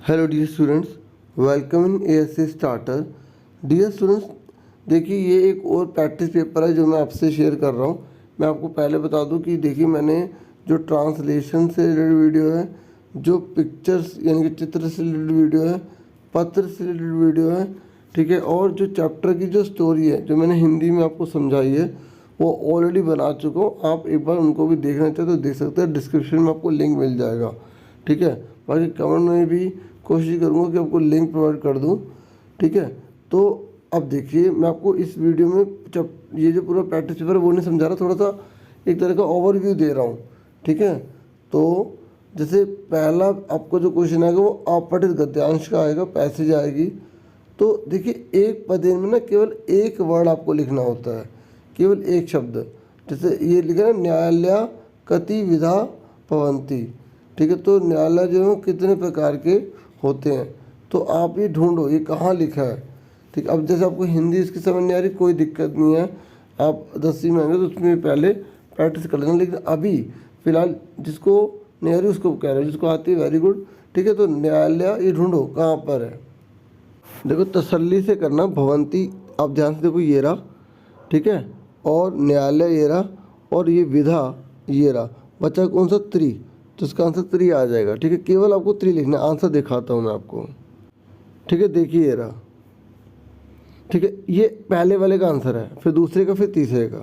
Hello dear students, welcome in ASC starter. Dear students, देखिए ये एक और प्रैक्टिस पेपर है जो मैं आपसे शेयर कर रहा हूँ। मैं आपको पहले बता दूँ कि देखिए मैंने जो ट्रांसलेशन से रिलेटेड वीडियो है, जो पिक्चर्स यानी कि चित्र से रिलेटेड वीडियो है, पत्र से रिलेटेड वीडियो है, ठीक है, और जो चैप्टर की जो स्टोरी है जो मैंने हिंदी में आपको समझाई है वो ऑलरेडी बना चुका हूँ। आप एक बार उनको भी देखना चाहते तो देख सकते हैं, डिस्क्रिप्शन में आपको लिंक मिल जाएगा, ठीक है। बाकी कमेंट में भी कोशिश करूँगा कि आपको लिंक प्रोवाइड कर दूँ, ठीक है। तो अब देखिए मैं आपको इस वीडियो में जब ये जो पूरा प्रैक्टिस पेपर है वो नहीं समझा रहा, थोड़ा सा एक तरह का ओवरव्यू दे रहा हूँ, ठीक है। तो जैसे पहला आपको जो क्वेश्चन आएगा वो अपठित गद्यांश का आएगा, पैसेज आएगी। तो देखिए एक पद्य में ना केवल एक वर्ड आपको लिखना होता है, केवल एक शब्द। जैसे ये लिखा है न्यायालय कति विधा भवन्ति, ठीक है। तो न्यायालय जो है कितने प्रकार के होते हैं, तो आप ये ढूंढो ये कहाँ लिखा है, ठीक। अब जैसे आपको हिंदी इसकी समझ नहीं आ रही, कोई दिक्कत नहीं है, आप 10वीं में आएंगे तो उसमें पहले प्रैक्टिस कर लेना। लेकिन अभी फिलहाल जिसको नहीं आ रही उसको कह रहे हैं, जिसको आती है वेरी गुड, ठीक है। तो न्यायालय ये ढूंढो कहाँ पर है। देखो तसल्ली से करना, भवंती आप ध्यान से देखो, ये रहा, ठीक है, और न्यायालय ये रहा, और ये विधा ये रहा, बचा कौन सा, त्रि, तो इसका आंसर त्रि आ जाएगा, ठीक है। केवल आपको त्रि लिखना, आंसर दिखाता हूँ मैं आपको, ठीक है। देखिए ये रहा, ठीक है, ये पहले वाले का आंसर है, फिर दूसरे का, फिर तीसरे का,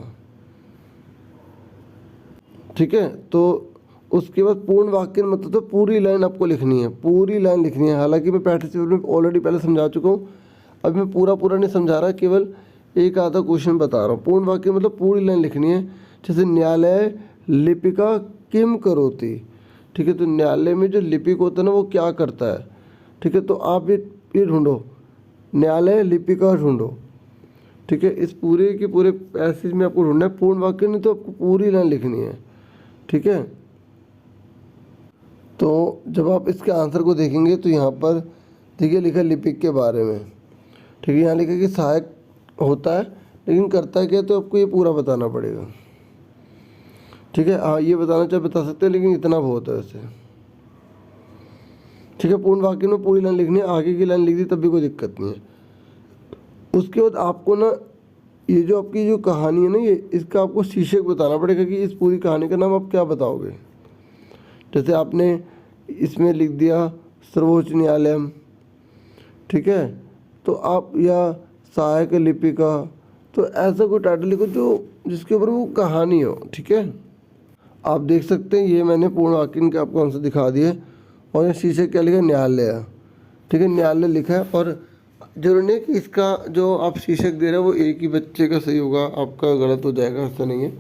ठीक है। तो उसके बाद पूर्ण वाक्य मतलब तो पूरी लाइन आपको लिखनी है, पूरी लाइन लिखनी है। हालांकि मैं प्रैक्टिस पेपर में ऑलरेडी पहले समझा चुका हूँ, अभी मैं पूरा नहीं समझा रहा, केवल एक आधा क्वेश्चन बता रहा हूँ। पूर्ण वाक्य मतलब पूरी लाइन लिखनी है। जैसे न्यायालय लिपिका किम करोति, ठीक है। तो न्यायालय में जो लिपिक होता है ना वो क्या करता है, ठीक है। तो आप ये ढूंढो, न्यायालय लिपिका ढूंढो, ठीक है। इस पूरे के पूरे पैसेज में आपको ढूंढना है, पूर्ण वाक्य नहीं तो आपको पूरी लाइन लिखनी है, ठीक है। तो जब आप इसके आंसर को देखेंगे तो यहाँ पर देखिए लिखा है लिपिक के बारे में, ठीक है। यहाँ लिखा है कि सहायक होता है, लेकिन करता है क्या, तो आपको ये पूरा बताना पड़ेगा, ठीक है। हाँ ये बताना चाहे बता सकते हैं, लेकिन इतना बहुत है वैसे, ठीक है। पूर्ण वाक्य में पूरी लाइन लिखनी है, आगे की लाइन लिख दी तब भी कोई दिक्कत नहीं है। उसके बाद आपको ना ये जो आपकी जो कहानी है ना, ये इसका आपको शीर्षक बताना पड़ेगा कि इस पूरी कहानी का नाम आप क्या बताओगे। जैसे आपने इसमें लिख दिया सर्वोच्च न्यायालय, ठीक है, तो आप या सहायक लिपिका, तो ऐसा कोई टाइटल लिखो जो जिसके ऊपर वो कहानी हो, ठीक है। आप देख सकते हैं ये मैंने पूर्ण वाक्य के आपको आंसर दिखा दिए, और ये शीर्षक क्या लिखा है, न्यायालय, ठीक है, न्यायालय लिखा है। और जरूरी नहीं कि इसका जो आप शीर्षक दे रहे हो वो एक ही बच्चे का सही होगा, आपका गलत हो जाएगा, ऐसा नहीं है,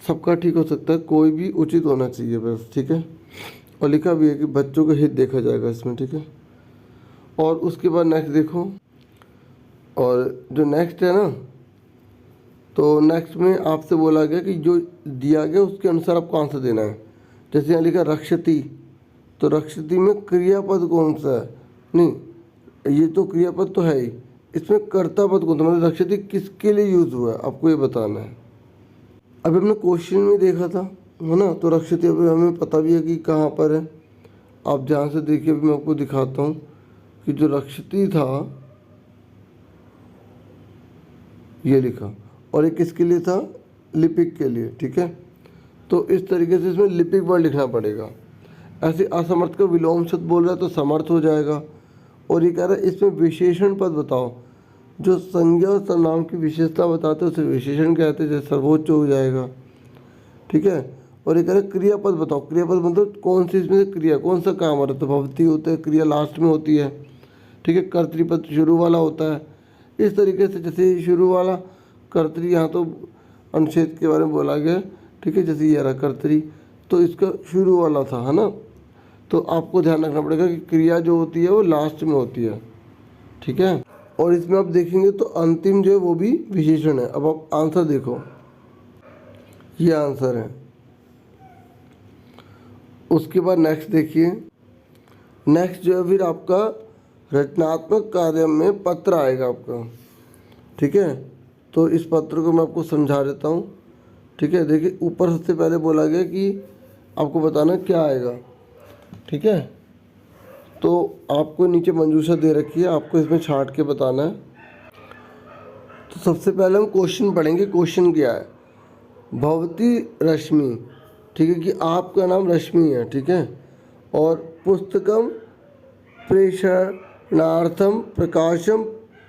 सबका ठीक हो सकता है, कोई भी उचित होना चाहिए बस, ठीक है। और लिखा भी है कि बच्चों का हित देखा जाएगा इसमें, ठीक है। और उसके बाद नेक्स्ट देखो, और जो नेक्स्ट है ना, तो नेक्स्ट में आपसे बोला गया कि जो दिया गया उसके अनुसार आपको आंसर देना है। जैसे यहाँ लिखा रक्षति, तो रक्षति में क्रियापद कौन सा है, नहीं ये तो क्रियापद तो है ही, इसमें कर्ता पद कौन सा, मतलब रक्षति किसके लिए यूज़ हुआ है आपको ये बताना है। अभी हमने क्वेश्चन में देखा था, है ना, तो रक्षति अभी हमें पता भी है कि कहाँ पर है। आप ध्यान से देखिए, अभी मैं आपको दिखाता हूँ कि जो रक्षति था ये लिखा, और ये किसके लिए था, लिपिक के लिए, ठीक है। तो इस तरीके से इसमें लिपिक वर्ड लिखना पड़ेगा। ऐसे असमर्थ का विलोम शब्द बोल रहा है तो समर्थ हो जाएगा। और ये कह रहा है इसमें विशेषण पद बताओ, जो संज्ञा और सर्वनाम की विशेषता बताते हैं उसे विशेषण कहते हैं, जैसे सर्वोच्च हो जाएगा, ठीक है। और ये कह रहा है क्रियापद बताओ, क्रियापद मतलब कौन सी इसमें से क्रिया, कौन सा काम आ रहा है, तो भवती होता है, क्रिया लास्ट में होती है, ठीक है। कर्तृपद शुरू वाला होता है। इस तरीके से जैसे शुरू वाला कर्तरी, यहाँ तो अनुच्छेद के बारे में बोला गया, ठीक है। जैसे ये रहा कर्तरी, तो इसका शुरू वाला था, है ना। तो आपको ध्यान रखना पड़ेगा कि क्रिया जो होती है वो लास्ट में होती है, ठीक है। और इसमें आप देखेंगे तो अंतिम जो है वो भी विशेषण है। अब आप आंसर देखो, ये आंसर है। उसके बाद नेक्स्ट देखिए, नेक्स्ट जो है फिर आपका रचनात्मक कार्य में पत्र आएगा आपका, ठीक है। तो इस पत्र को मैं आपको समझा देता हूँ, ठीक है। देखिए ऊपर सबसे पहले बोला गया कि आपको बताना क्या आएगा, ठीक है। तो आपको नीचे मंजूषा दे रखी है, आपको इसमें छांट के बताना है। तो सबसे पहले हम क्वेश्चन पढ़ेंगे। क्वेश्चन क्या है? भवती रश्मि, ठीक है, कि आपका नाम रश्मि है, ठीक है, और पुस्तकम प्रेषणार्थम प्रकाशम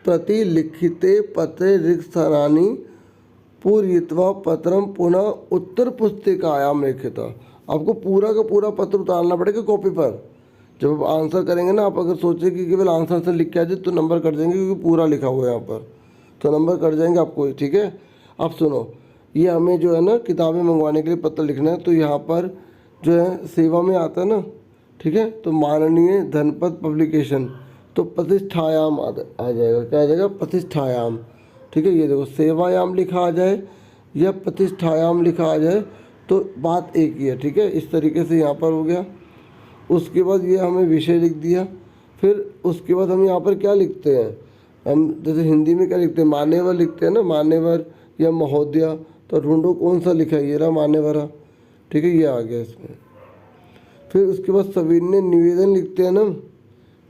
प्रति लिखिते पत्रे रिक्तस्थानानि पूरयित्वा पत्रम पुनः उत्तर पुस्तिकायाम लिखिता। आपको पूरा का पूरा पत्र उतारना पड़ेगा कॉपी पर। जब आप आंसर करेंगे ना, आप अगर सोचें कि केवल आंसर से लिख के आ जाए तो नंबर कट जाएंगे, क्योंकि पूरा लिखा हुआ है यहाँ पर, तो नंबर कट जाएंगे आपको, ठीक है। आप सुनो, ये हमें जो है ना किताबें मंगवाने के लिए पत्र लिखना है, तो यहाँ पर जो है सेवा में आता है ना, ठीक है, तो माननीय धनपत पब्लिकेशन, तो प्रतिष्ठायाम आ जाएगा। क्या आ जाएगा? प्रतिष्ठायाम, ठीक है। ये देखो, सेवायाम लिखा आ जाए या प्रतिष्ठायाम लिखा आ जाए तो बात एक ही है, ठीक है। इस तरीके से यहाँ पर हो गया। उसके बाद ये हमें विषय लिख दिया। फिर उसके बाद हम यहाँ पर क्या लिखते हैं? हम जैसे हिंदी में क्या लिखते हैं? मान्यवर लिखते हैं ना, मान्यवर या महोदया। तो ढूंढो कौन सा लिखा है, ये रहा मान्यवर, ठीक है, ये आ गया इसमें। फिर उसके बाद सविनय निवेदन लिखते हैं ना,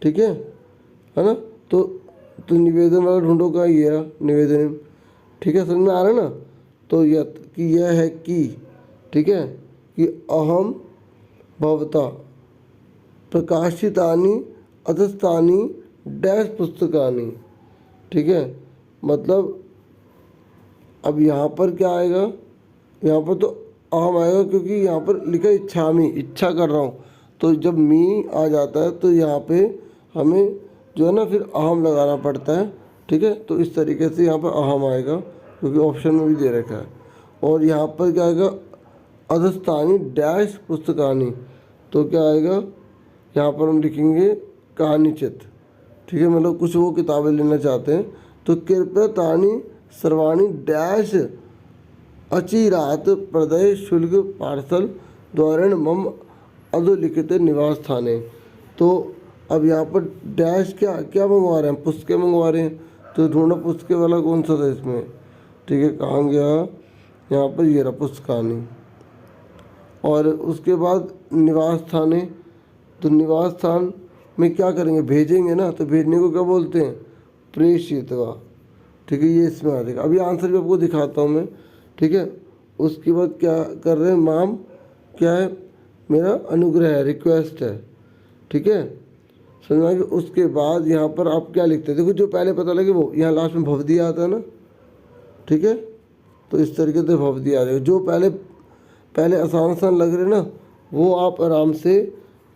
ठीक है ना। तो निवेदन वाला ढूंढो का, ये रहा निवेदन, ठीक है, समझ में आ रहा है ना। तो यह है कि, ठीक है, कि अहम भवता प्रकाशितानि अधस्तानि डैश पुस्तकानि, ठीक है। मतलब अब यहाँ पर क्या आएगा? यहाँ पर तो अहम आएगा, क्योंकि यहाँ पर लिखा इच्छामि, इच्छा कर रहा हूँ। तो जब मी आ जाता है तो यहाँ पे हमें जो है ना फिर अहम लगाना पड़ता है, ठीक है। तो इस तरीके से यहाँ पर अहम आएगा, क्योंकि ऑप्शन में भी दे रखा है। और यहाँ पर क्या आएगा? अधस्तानि डैश पुस्तकानि, तो क्या आएगा? यहाँ पर हम लिखेंगे कहानीचित, ठीक है, मतलब कुछ वो किताबें लेना चाहते हैं। तो कृपया तानि सर्वाणी डैश अचिरात प्रदय शुल्क पार्सल द्वारण मम अधोलिखित निवास स्थाने। तो अब यहाँ पर डैश क्या क्या मंगवा रहे हैं? पुस्तकें मंगवा रहे हैं। तो ढूंढो पुस्तकें वाला कौन सा था इसमें, ठीक है, कहाँ गया? यहाँ पर ये रहा पुस्तकानि। और उसके बाद निवास स्थाने, तो निवास स्थान में क्या करेंगे? भेजेंगे ना, तो भेजने को क्या बोलते हैं? प्रेषितवा, ठीक है, ये इसमें आ जाएगा। अभी आंसर भी आपको दिखाता हूँ मैं, ठीक है। उसके बाद क्या कर रहे हैं? माम क्या है? मेरा अनुग्रह है, रिक्वेस्ट है, ठीक है, समझ में। उसके बाद यहाँ पर आप क्या लिखते हैं? देखो, जो पहले पता लगे वो यहाँ लास्ट में भवदी आता है ना, ठीक है। तो इस तरीके से भवदी आ जाएगा। जो पहले आसान आसान लग रहे ना, वो आप आराम से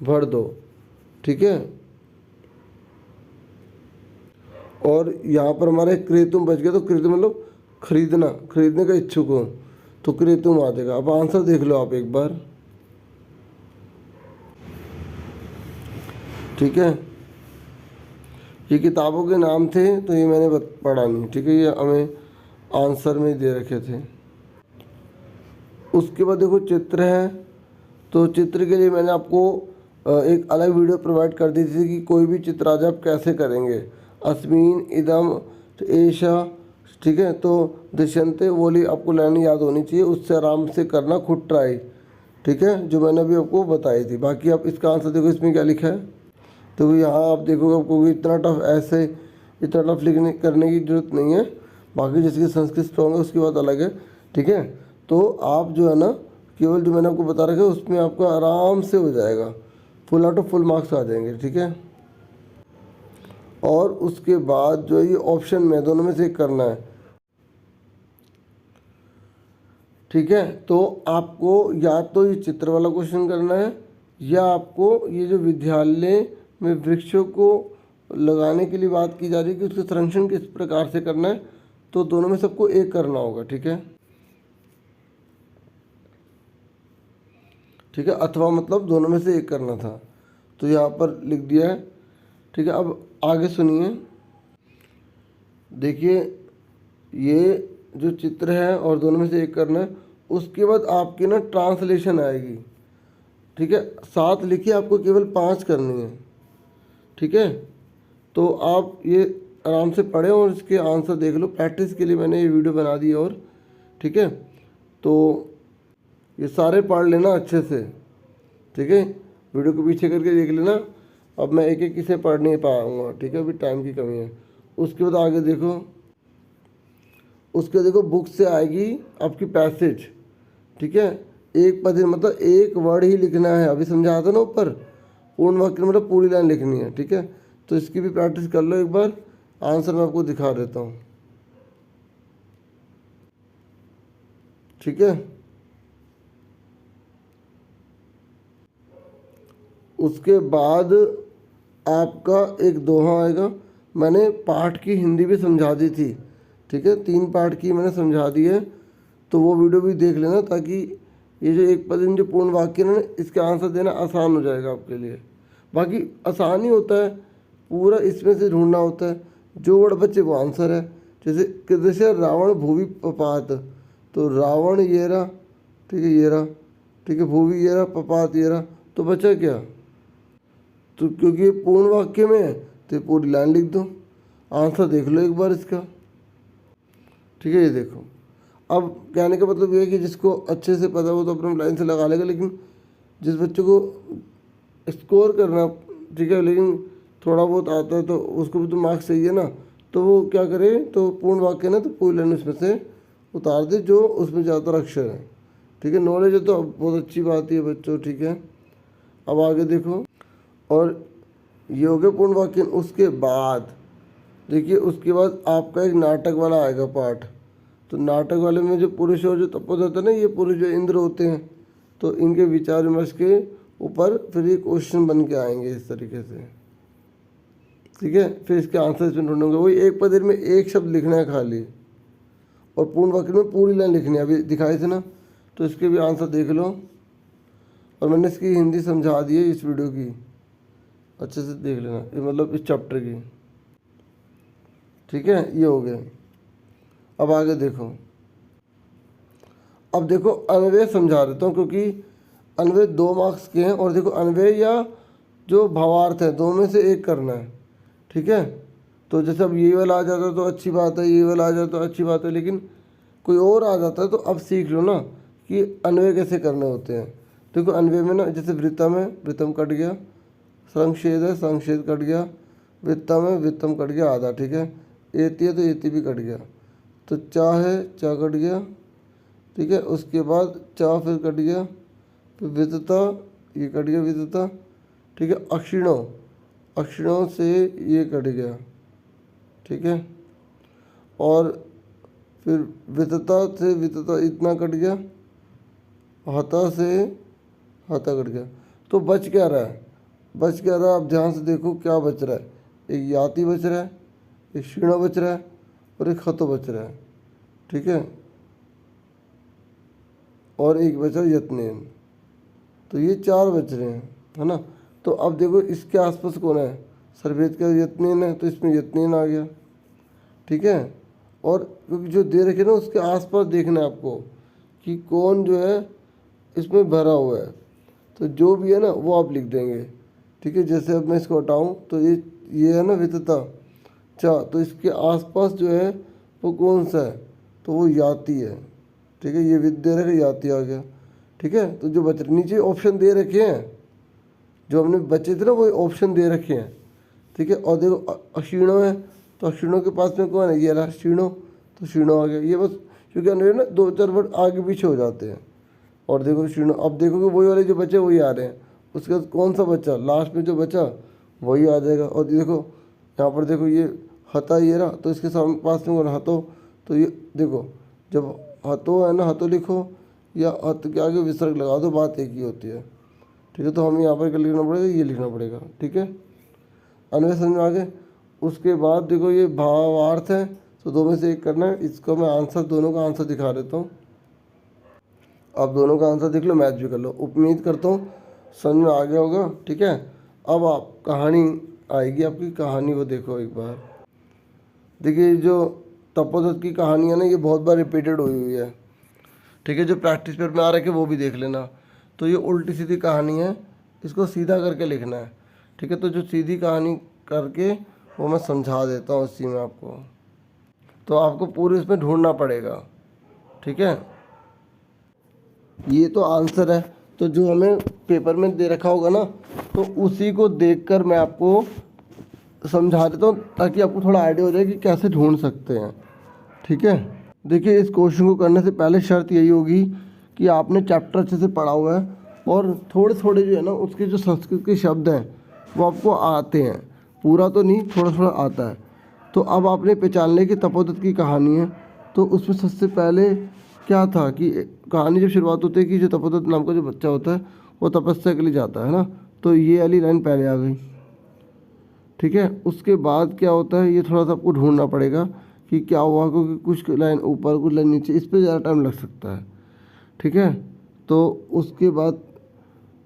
भर दो, ठीक है। और यहाँ पर हमारे क्रेतुम बच गया। तो क्रेतुम मतलब खरीदना, खरीदने का इच्छुक हो, तो क्रेतुम आ जाएगा। अब आंसर देख लो आप एक बार, ठीक है। ये किताबों के नाम थे, तो ये मैंने पढ़ा नहीं, ठीक है, ये हमें आंसर में दे रखे थे। उसके बाद देखो चित्र है। तो चित्र के लिए मैंने आपको एक अलग वीडियो प्रोवाइड कर दी थी कि कोई भी चित्र आज आप कैसे करेंगे। अस्मिन इदम ऐशा, ठीक है। तो दृश्यंते बोली आपको लाइन याद होनी चाहिए, उससे आराम से करना खुद ट्राई, ठीक है, जो मैंने अभी आपको बताई थी। बाकी आप इसका आंसर देखो, इसमें क्या लिखा है। तो यहाँ आप देखोगे, आपको इतना टफ ऐसे इतना टफ लिखने करने की जरूरत नहीं है। बाकी जिसकी संस्कृत स्ट्रॉन्ग है उसकी बात अलग है, ठीक है। तो आप जो है ना, केवल जो मैंने आपको बता रखा है उसमें आपका आराम से हो जाएगा, full out of full marks आ जाएंगे, ठीक है। और उसके बाद जो ये ऑप्शन में दोनों में से एक करना है, ठीक है। तो आपको या तो ये चित्र वाला क्वेश्चन करना है, या आपको ये जो विद्यालय में वृक्षों को लगाने के लिए बात की जा रही है कि उसका संरक्षण किस प्रकार से करना है, तो दोनों में सबको एक करना होगा, ठीक है, ठीक है। अथवा मतलब दोनों में से एक करना था, तो यहाँ पर लिख दिया है, ठीक है। अब आगे सुनिए, देखिए, ये जो चित्र है और दोनों में से एक करना है। उसके बाद आपकी ना ट्रांसलेशन आएगी, ठीक है। 7 लिखिए, आपको केवल 5 करनी है, ठीक है। तो आप ये आराम से पढ़ें और इसके आंसर देख लो। प्रैक्टिस के लिए मैंने ये वीडियो बना दी, और ठीक है, तो ये सारे पढ़ लेना अच्छे से, ठीक है। वीडियो को पीछे करके देख लेना, अब मैं एक एक किसे पढ़ नहीं पाऊँगा, ठीक है, अभी टाइम की कमी है। उसके बाद आगे देखो, उसके देखो बुक से आएगी आपकी पैसेज, ठीक है। एक पद मतलब एक वर्ड ही लिखना है, अभी समझाया था ना ऊपर, पूर्ण वाक्य मतलब पूरी लाइन लिखनी है, ठीक है। तो इसकी भी प्रैक्टिस कर लो एक बार, आंसर मैं आपको दिखा देता हूँ, ठीक है। उसके बाद आपका एक दोहा आएगा, मैंने पाठ की हिंदी भी समझा दी थी, ठीक है, 3 पाठ की मैंने समझा दी है, तो वो वीडियो भी देख लेना, ताकि ये जो एक पद जो पूर्ण वाक्य ना, इसके आंसर देना आसान हो जाएगा आपके लिए। बाकी आसान ही होता है, पूरा इसमें से ढूंढना होता है, जो वर्ड बचे वो आंसर है। जैसे रावण भूवि पपात, तो रावण ये रहा, ठीक है, ये रहा, ठीक है, भूवि ये रहा, पपात ये रहा, तो बचा क्या? तो क्योंकि ये पूर्ण वाक्य में है तो ये पूरी लाइन लिख दो, आंसर देख लो एक बार इसका, ठीक है। ये देखो, अब कहने का मतलब ये है कि जिसको अच्छे से पता हो तो अपने लाइन से लगा लेगा, लेकिन जिस बच्चे को स्कोर करना, ठीक है, लेकिन थोड़ा बहुत आता है तो उसको भी तो मार्क्स चाहिए ना, तो वो क्या करे, तो पूर्ण वाक्य ना तो पूरी लाइन उसमें से उतार दे जो उसमें ज़्यादातर अक्षर है, ठीक है। नॉलेज है तो बहुत अच्छी बात है बच्चों, ठीक है। अब आगे देखो, और ये हो गया पूर्ण वाक्य। उसके बाद देखिए, उसके बाद आपका एक नाटक वाला आएगा पार्ट, तो नाटक वाले में जो पुरुष और जो तपोद होता है ना, ये पुरुष जो इंद्र होते हैं, तो इनके विचार विमर्श के ऊपर फिर ये क्वेश्चन बन के आएंगे इस तरीके से, ठीक है। फिर इसके आंसर इसमें ढूंढोगे, वही एक पद में एक शब्द लिखना है खाली, और पूर्ण वाक्य में पूरी लाइन लिखनी है, अभी दिखाई थी ना, तो इसके भी आंसर देख लो। और मैंने इसकी हिंदी समझा दी है इस वीडियो की, अच्छे से देख लेना, ये मतलब इस चैप्टर की, ठीक है। ये हो गया। अब आगे देखो, अब देखो अन्वय समझा देता हूँ, क्योंकि अन्वय 2 मार्क्स के हैं, और देखो अन्वय या जो भावार्थ है, 2 में से एक करना है, ठीक है। तो जैसे अब ये वाला आ जाता है तो अच्छी बात है, ये वाला आ जाता है तो अच्छी बात है, लेकिन कोई और आ जाता है तो अब सीख लो ना कि अन्वय कैसे करने होते हैं। देखो अन्वय में ना, जैसे वृत्तम है, वृत्तम कट गया, संक्षेद है, संक्षेद कट गया, वृत्तम है, वृत्तम कट गया आधा, ठीक है। एति है तो एति भी कट गया, तो चा है, चा कट गया, ठीक है। उसके बाद चा फिर कट गया, फिर वितता, ये कट गया वितता, ठीक है। अक्षिणों, अक्षिणों से ये कट गया, ठीक है। और फिर वितता से वितता इतना कट गया, हता से हता कट गया, तो बच क्या रहा है, बच क्या रहा है, आप ध्यान से देखो क्या बच रहा है, एक याति बच रहा है, एक क्षीणो बच रहा है, और एक हतो बच रहा है, ठीक है। और एक बचा यत्नेन, तो ये 4 बच रहे हैं, है ना। तो अब देखो इसके आसपास कौन है, सर्वेद का यत्नेन है, तो इसमें यत्नेन आ गया, ठीक है। और क्योंकि जो दे रखे ना उसके आसपास देखना है आपको कि कौन जो है इसमें भरा हुआ है, तो जो भी है ना वो आप लिख देंगे, ठीक है। जैसे अब मैं इसको हटाऊँ तो ये है ना वितता चा, तो इसके आसपास जो है वो कौन सा है, तो वो याति है, ठीक है। ये विद्या रखे, याति आ गया, ठीक है। तो जो बच रहे नीचे ऑप्शन दे रखे हैं, जो हमने बचे थे ना वो ऑप्शन दे रखे हैं, ठीक है। और देखो अक्षीणो है, तो अक्षीणों के पास में कौन है, ये रहा क्षीणो, तो क्षीणो आ गया। ये बस क्योंकि अन्वय ना 2-4 वर्ड आगे पीछे हो जाते हैं। और देखो क्षीणो, अब देखो कि वही वाले जो बचे वही आ रहे हैं, उसके बाद कौन सा बचा, लास्ट में जो बचा वही आ जाएगा। और देखो यहाँ पर देखो ये हता ये रहा, तो इसके सामने पास में कौन हतो, तो ये देखो जब हतो है ना, हतो लिखो या हत के आगे विसर्ग लगा दो, बात एक ही होती है, ठीक है। तो हमें यहाँ पर क्या लिखना पड़ेगा, ये लिखना पड़ेगा, ठीक है। अन्वय समझ में आ गए। उसके बाद देखो ये भावार्थ है, तो 2 में से एक करना है, इसको मैं आंसर दोनों का आंसर दिखा देता हूँ, आप दोनों का आंसर देख लो, मैच भी कर लो। उम्मीद करता हूँ समझ में आ गया होगा, ठीक है। अब आप कहानी आएगी आपकी, कहानी वो देखो एक बार। देखिए जो तपोदत्त की कहानी है ना, ये बहुत बार रिपीटेड हुई है, ठीक है। जो प्रैक्टिस पेपर में आ रखे वो भी देख लेना। तो ये उल्टी सीधी कहानी है, इसको सीधा करके लिखना है, ठीक है। तो जो सीधी कहानी करके वो मैं समझा देता हूँ इसी में आपको, तो आपको पूरी इसमें ढूंढना पड़ेगा, ठीक है। ये तो आंसर है, तो जो हमें पेपर में दे रखा होगा ना, तो उसी को देखकर मैं आपको समझा देता हूँ ताकि आपको थोड़ा आइडिया हो जाए कि कैसे ढूंढ सकते हैं। ठीक है, देखिए इस क्वेश्चन को करने से पहले शर्त यही होगी कि आपने चैप्टर अच्छे से पढ़ा हुआ है और थोड़े थोड़े जो है ना उसके जो संस्कृत के शब्द हैं वो आपको आते हैं, पूरा तो नहीं, थोड़ा थोड़ा आता है। तो अब आपने पहचान लिया कि तपोदत्त की कहानी है। तो उसमें सबसे पहले क्या था कि कहानी जब शुरुआत होती है कि जो तपोदत्त नाम का जो बच्चा होता है वो तपस्या के लिए जाता है ना, तो ये वाली लाइन पहले आ गई। ठीक है, उसके बाद क्या होता है ये थोड़ा सा आपको ढूंढना पड़ेगा कि क्या हुआ, क्योंकि कुछ लाइन ऊपर कुछ लाइन नीचे, इस पर ज़्यादा टाइम लग सकता है। ठीक है, तो उसके बाद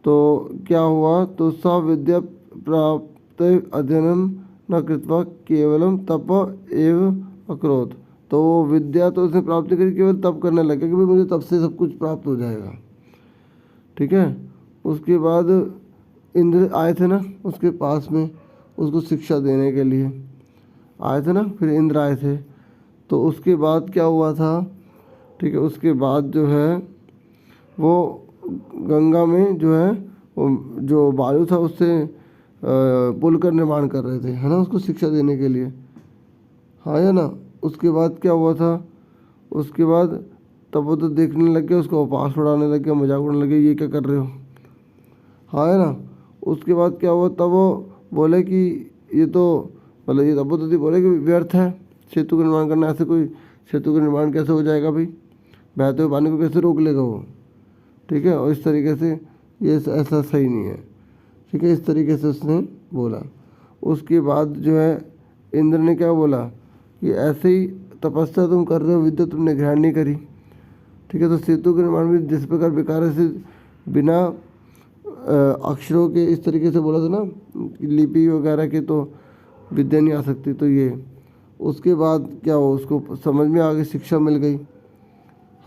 तो क्या हुआ, तो सा विद्या प्राप्त अध्ययनम न कृत्वा केवलम तप एव अकरोत। तो वो विद्या तो उसने प्राप्त करी, केवल तप करने लगा कि भाई मुझे तब से सब कुछ प्राप्त हो जाएगा। ठीक है, उसके बाद इंद्र आए थे ना उसके पास में, उसको शिक्षा देने के लिए आए थे ना, फिर इंद्र आए थे। तो उसके बाद क्या हुआ था, ठीक है, उसके बाद जो है वो गंगा में जो है वो जो बालू था उससे पुल का निर्माण कर रहे थे, है ना, उसको शिक्षा देने के लिए। हाँ या ना। उसके बाद क्या हुआ था, उसके बाद तब वो तो देखने लग गया, उसको उपहास उड़ाने लग गया, मजाक उड़ाने लग गया, ये क्या कर रहे हो। हाँ है ना। उसके बाद क्या हुआ, तब वो बोले कि ये तो मतलब ये तब तो बोले कि व्यर्थ है सेतु का निर्माण करना, ऐसे कोई सेतु का निर्माण कैसे हो जाएगा भाई, बहते हुए पानी को कैसे रोक लेगा वो। ठीक है, और इस तरीके से ये ऐसा सही नहीं है। ठीक है, इस तरीके से उसने बोला। उसके बाद जो है इंद्र ने क्या बोला कि ऐसे ही तपस्या तुम कर रहे हो, विद्या तुमने ग्रहण नहीं करी। ठीक है, तो सेतु के निर्माण में जिस प्रकार बेकार से बिना अक्षरों के इस तरीके से बोला था ना, लिपि वगैरह के तो विद्या नहीं आ सकती, तो ये उसके बाद क्या हो, उसको समझ में आ गई, शिक्षा मिल गई,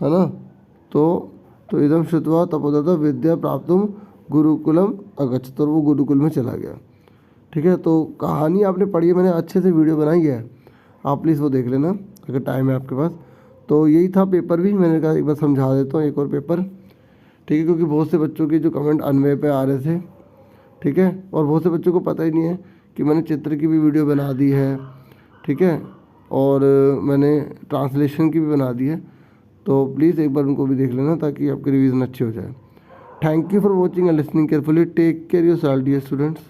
है ना। तो इदम श्रुत्वा तपोदत्त विद्या प्राप्तुम गुरुकुलम अगच्छत, और वो गुरुकुल में चला गया। ठीक है, तो कहानी आपने पढ़ी है, मैंने अच्छे से वीडियो बनाई है, आप प्लीज़ वो देख लेना अगर टाइम है आपके पास। तो यही था पेपर भी, मैंने कहा एक बार समझा देता हूँ एक और पेपर। ठीक है, क्योंकि बहुत से बच्चों के जो कमेंट अनवे पे आ रहे थे। ठीक है, और बहुत से बच्चों को पता ही नहीं है कि मैंने चित्र की भी वीडियो बना दी है। ठीक है, और मैंने ट्रांसलेशन की भी बना दी है, तो प्लीज़ एक बार उनको भी देख लेना ताकि आपकी रिवीजन अच्छी हो जाए। Thank you for watching and listening carefully. Take care yourself dear students.